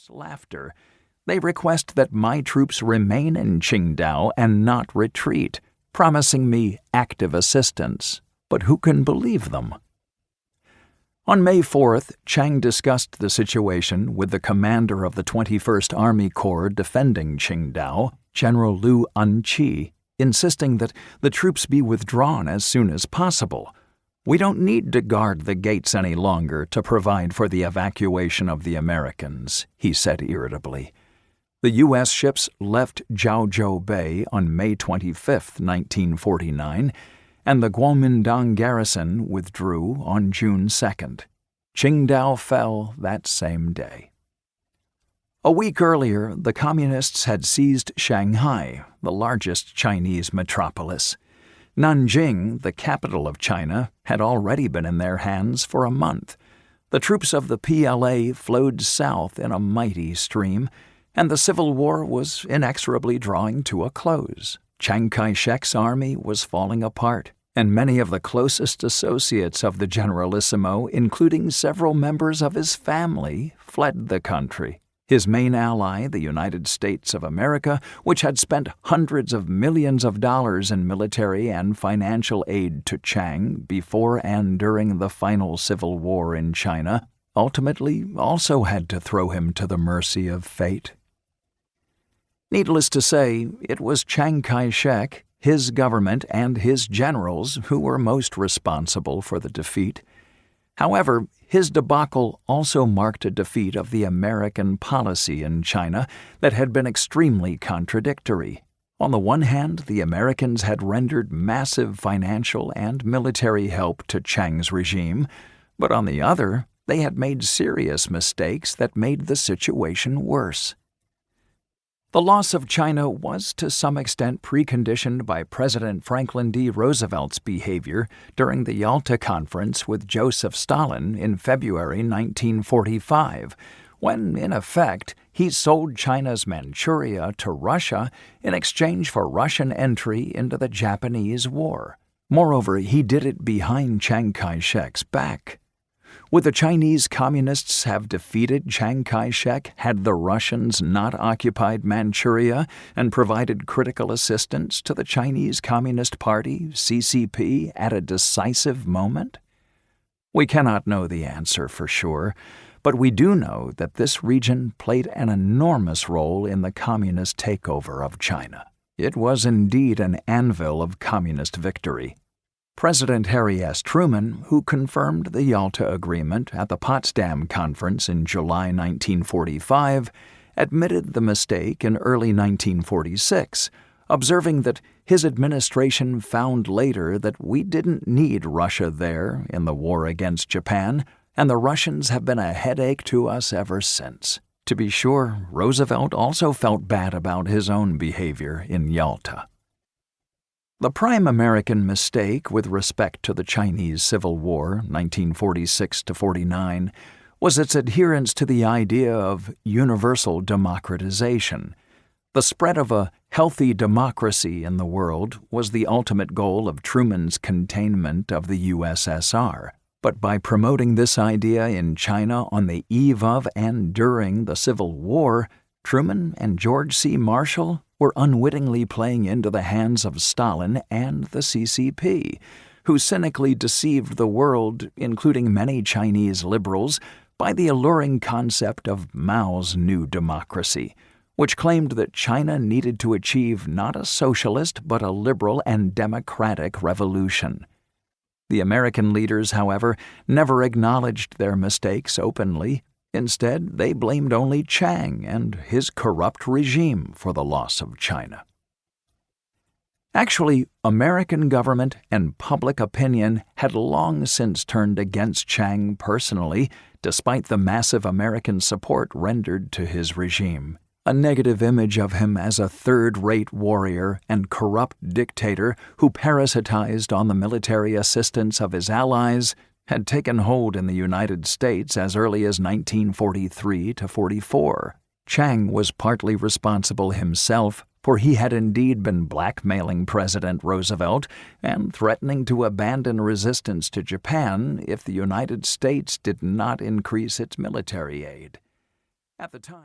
tears, laughter. They request that my troops remain in Qingdao and not retreat, promising me active assistance. But who can believe them? On May 4th, Chiang discussed the situation with the commander of the 21st Army Corps defending Qingdao, General Liu Anqi, insisting that the troops be withdrawn as soon as possible. "We don't need to guard the gates any longer to provide for the evacuation of the Americans," he said irritably. The U.S. ships left Jiaozhou Bay on May 25, 1949, and the Guomindang garrison withdrew on June 2nd. Qingdao fell that same day. A week earlier, the Communists had seized Shanghai, the largest Chinese metropolis. Nanjing, the capital of China, had already been in their hands for a month. The troops of the PLA flowed south in a mighty stream, and the Civil War was inexorably drawing to a close. Chiang Kai-shek's army was falling apart, and many of the closest associates of the Generalissimo, including several members of his family, fled the country. His main ally, the United States of America, which had spent hundreds of millions of dollars in military and financial aid to Chiang before and during the final civil war in China, ultimately also had to throw him to the mercy of fate. Needless to say, it was Chiang Kai-shek, his government, and his generals who were most responsible for the defeat. However, his debacle also marked a defeat of the American policy in China that had been extremely contradictory. On the one hand, the Americans had rendered massive financial and military help to Chiang's regime, but on the other, they had made serious mistakes that made the situation worse. The loss of China was to some extent preconditioned by President Franklin D. Roosevelt's behavior during the Yalta Conference with Joseph Stalin in February 1945, when, in effect, he sold China's Manchuria to Russia in exchange for Russian entry into the Japanese War. Moreover, he did it behind Chiang Kai-shek's back. Would the Chinese Communists have defeated Chiang Kai-shek had the Russians not occupied Manchuria and provided critical assistance to the Chinese Communist Party, CCP, at a decisive moment? We cannot know the answer for sure, but we do know that this region played an enormous role in the communist takeover of China. It was indeed an anvil of communist victory. President Harry S. Truman, who confirmed the Yalta Agreement at the Potsdam Conference in July 1945, admitted the mistake in early 1946, observing that his administration found later that we didn't need Russia there in the war against Japan, and the Russians have been a headache to us ever since. To be sure, Roosevelt also felt bad about his own behavior in Yalta. The prime American mistake with respect to the Chinese Civil War, 1946–49, was its adherence to the idea of universal democratization. The spread of a healthy democracy in the world was the ultimate goal of Truman's containment of the USSR. But by promoting this idea in China on the eve of and during the Civil War, Truman and George C. Marshall were unwittingly playing into the hands of Stalin and the CCP, who cynically deceived the world, including many Chinese liberals, by the alluring concept of Mao's new democracy, which claimed that China needed to achieve not a socialist but a liberal and democratic revolution. The American leaders, however, never acknowledged their mistakes openly. Instead, they blamed only Chiang and his corrupt regime for the loss of China. Actually, American government and public opinion had long since turned against Chiang personally, despite the massive American support rendered to his regime. A negative image of him as a third-rate warrior and corrupt dictator who parasitized on the military assistance of his allies had taken hold in the United States as early as 1943–44. Chiang was partly responsible himself, for he had indeed been blackmailing President Roosevelt and threatening to abandon resistance to Japan if the United States did not increase its military aid. At the time,